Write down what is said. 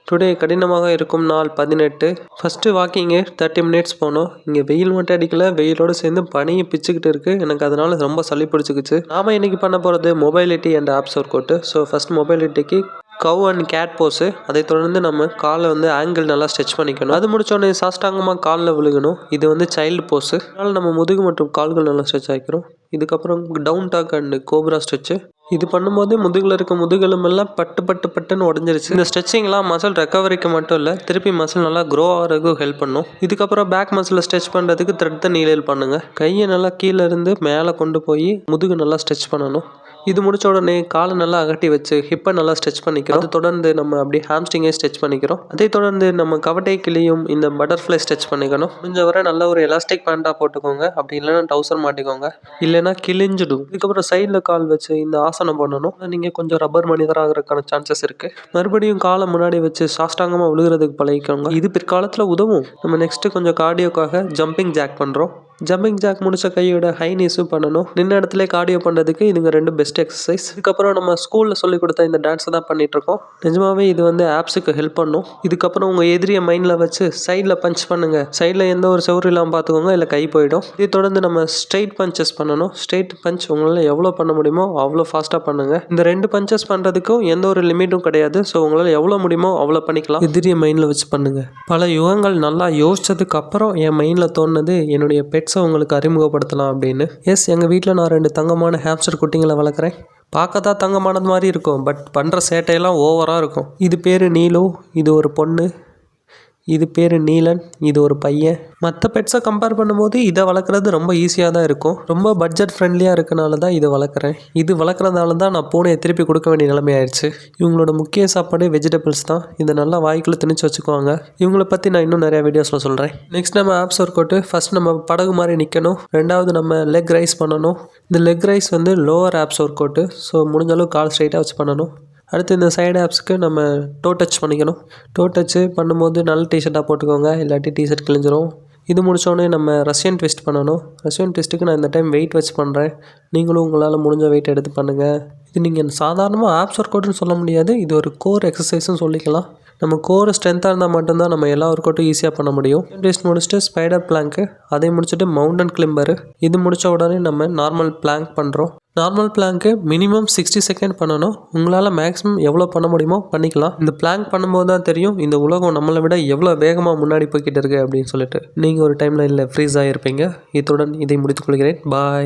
Today கடினமாக இருக்கும் நாள் 18. ஃபஸ்ட்டு வாக்கிங்கு 30 மினிட்ஸ் போனோம். இங்கே வெயில் மட்டும் அடிக்கல, வெயிலோடு சேர்ந்து பனியும் பிச்சுக்கிட்டு இருக்குது. எனக்கு அதனால் ரொம்ப சளி பிடிச்சிக்கிச்சு. நாம் இன்றைக்கி பண்ண போகிறது mobility and apps work out. So first மொபைலிட்டிக்கு கவ் அண்ட் கேட் போஸு. அதை தொடர்ந்து நம்ம காலை ஆங்கிள் நல்லா ஸ்ட்ரெச் பண்ணிக்கணும். அது முடிச்சோடனே சாஷ்டாங்கமாக காலில் விழுகணும். இது சைல்டு போஸு. அதனால் நம்ம முதுகு மற்றும் கால்கள் நல்லா ஸ்ட்ரெச் ஆகிக்கிறோம். இதுக்கப்புறம் down dog and cobra stretch. இது பண்ணும்போது முதுகில் இருக்க முதுகெலும்பெல்லாம் பட்டுன்னு உடஞ்சிருச்சு. இந்த ஸ்ட்ரெச்சிங்லாம் மசில் ரெக்கவரிக்கு மட்டும் இல்லை, திருப்பி மசில் நல்லா க்ரோ ஆகிறதுக்கும் ஹெல்ப் பண்ணும். இதுக்கப்புறம் பேக் மசிலை ஸ்ட்ரெச் பண்ணுறதுக்கு த்ரெட் த நீடில் பண்ணுங்கள். கையை நல்லா கீழே இருந்து மேலே கொண்டு போய் முதுகு நல்லா ஸ்ட்ரெச் பண்ணணும். இது முடிச்ச உடனே காலை நல்லா அகட்டி வச்சு ஹிப்பை நல்லா ஸ்ட்ரெச் பண்ணிக்கிறோம். அதை தொடர்ந்து நம்ம அப்படியே ஹாம்ஸ்ட்ரிங்கை ஸ்ட்ரெச் பண்ணிக்கிறோம். அதை தொடர்ந்து நம்ம கவட்டை கிளியும் இந்த பட்டர்ஃப்ளை ஸ்ட்ரெச் பண்ணிக்கணும். முடிஞ்ச வரை நல்ல ஒரு எலாஸ்டிக் பேண்டாக போட்டுக்கோங்க. அப்படி இல்லைன்னா டவுசர் மாட்டிக்கோங்க, இல்லைன்னா கிழிஞ்சிடும். இதுக்கப்புறம் சைடில் கால் வச்சு இந்த ஆசனம் பண்ணணும். நீங்கள் கொஞ்சம் ரப்பர் மனிதராக ஆகிறதுக்கான சான்சஸ் இருக்குது. மறுபடியும் காலை முன்னாடி வச்சு சாஷ்டாங்கமாக விழுகிறதுக்கு பழகிக்கோங்க. இது பிற்காலத்தில் உதவும். நம்ம நெக்ஸ்ட்டு கொஞ்சம் கார்டியோக்காக ஜம்பிங் ஜாக் பண்ணுறோம். ஜம்பிங் ஜாக் முடிச்ச கையோட ஹை நீஸும் பண்ணணும். நின்ன இடத்துல கார்டியோ பண்ணுறதுக்கு இதுங்க 2 பெஸ்ட் எக்ஸசைஸ். இதுக்கப்புறம் நம்ம ஸ்கூலில் சொல்லிக் கொடுத்த இந்த டான்ஸை தான் பண்ணிகிட்ருக்கோம். நிஜமாகவே இது ஆப்ஸுக்கு ஹெல்ப் பண்ணும். இதுக்கப்புறம் உங்கள் எதிரியை மைண்டில் வச்சு சைடில் பஞ்ச் பண்ணுங்கள். சைடில் எந்த ஒரு செவரு இல்லாமல் பார்த்துக்கோங்க, இல்லை கை போயிடும். இதை தொடர்ந்து நம்ம ஸ்ட்ரெயிட் பஞ்சஸ் பண்ணணும். ஸ்ட்ரெயிட் பஞ்ச் உங்களால் எவ்வளோ பண்ண முடியுமோ அவ்வளோ ஃபாஸ்ட்டாக பண்ணுங்கள். இந்த 2 பஞ்சஸ் பண்ணுறதுக்கும் எந்த ஒரு லிமிட்டும் கிடையாது. ஸோ உங்களால் எவ்வளோ முடியுமோ அவ்வளோ பண்ணிக்கலாம். எதிரியை மைண்டில் வச்சு பண்ணுங்கள். பல யுகங்கள் நல்லா யோசிச்சதுக்கு அப்புறம் என் மைண்டில் தோணுது என்னுடைய பெட்ஸை உங்களுக்கு அறிமுகப்படுத்தலாம் அப்படின்னு. எங்கள் வீட்டில் நான் 2 தங்கமான ஹாம்ஸ்டர் குட்டிங்களை வளர்க்குறேன். பார்க்க தான் தங்கமானது மாதிரி இருக்கும், பட் பண்ணுற சேட்டையெல்லாம் ஓவராக இருக்கும். இது பேர் நீலு, இது ஒரு பொண்ணு. இது பேர் நீலன், இது ஒரு பையன். மற்ற பெட்ஸை கம்பேர் பண்ணும்போது இதை வளர்க்குறது ரொம்ப ஈஸியாக தான் இருக்கும். ரொம்ப பட்ஜெட் ஃப்ரெண்ட்லியாக இருக்கனால தான் இதை வளர்க்குறேன். இது வளர்க்குறதால தான் நான் பூனையை திருப்பி கொடுக்க வேண்டிய நிலைமை ஆயிடுச்சு. இவங்களோட முக்கிய சாப்பாடு வெஜிடபிள்ஸ் தான். இதை நல்லா வாய்க்குள்ளே திணிச்சு வச்சுக்குவாங்க. இவங்களை பற்றி நான் இன்னும் நிறையா வீடியோஸில் சொல்கிறேன். நெக்ஸ்ட் நம்ம ஆப்ஸ் ஒர்க் அவுட்டு. ஃபஸ்ட் நம்ம படகு மாதிரி நிற்கணும். ரெண்டாவது நம்ம லெக் ரைஸ் பண்ணணும். இந்த leg raise lower apps work out. So முடிஞ்ச அளவுக்கு கால் ஸ்ட்ரைட்டாக வச்சு பண்ணணும். அடுத்து இந்த சைடு ஆப்ஸுக்கு நம்ம டோ டச் பண்ணிக்கணும். டோ டச்சு பண்ணும்போது நல்ல டிஷர்ட்டாக போட்டுக்கோங்க, இல்லாட்டி டிஷர்ட் கிழிஞ்சிரும். இது முடித்தோடனே நம்ம ரஷ்யன் ட்விஸ்ட் பண்ணணும். ரஷ்யன் ட்விஸ்ட்டுக்கு நான் இந்த டைம் வெயிட் வச்சு பண்ணுறேன். நீங்களும் உங்களால் முடிஞ்ச வெயிட் எடுத்து பண்ணுங்கள். இது நீங்கள் சாதாரணமாக ஆப்ஸ் ஒர்க் அவுட்னு சொல்ல முடியாது, இது ஒரு கோர் எக்ஸசைஸ்னு சொல்லிக்கலாம். நம்ம கோர் ஸ்ட்ரென்த்தாக இருந்தால் மட்டும்தான் நம்ம எல்லா ஒர்க் அவுட்டும் ஈஸியாக பண்ண முடியும். ட்விஸ்ட் முடிச்சுட்டு ஸ்பைடர் பிளாங்க்கு, அதை முடிச்சுட்டு மவுண்டன் கிளிம்பரு. இது முடித்த உடனே நம்ம நார்மல் பிளாங்க் பண்ணுறோம். நார்மல் பிளாங்க்கு மினிமம் 60 செகண்ட் பண்ணணும். உங்களால் மேக்ஸிமம் எவ்வளோ பண்ண முடியுமோ பண்ணிக்கலாம். இந்த பிளாங்க் பண்ணும்போது தான் தெரியும் இந்த உலகம் நம்மளை விட எவ்வளோ வேகமாக முன்னாடி போய்கிட்டு இருக்கு அப்படின்னு சொல்லிட்டு. நீங்கள் ஒரு டைமில் இல்லை ஃப்ரீஸ் ஆகிருப்பீங்க. இத்துடன் இதை முடித்துக்கொள்கிறேன். பாய்.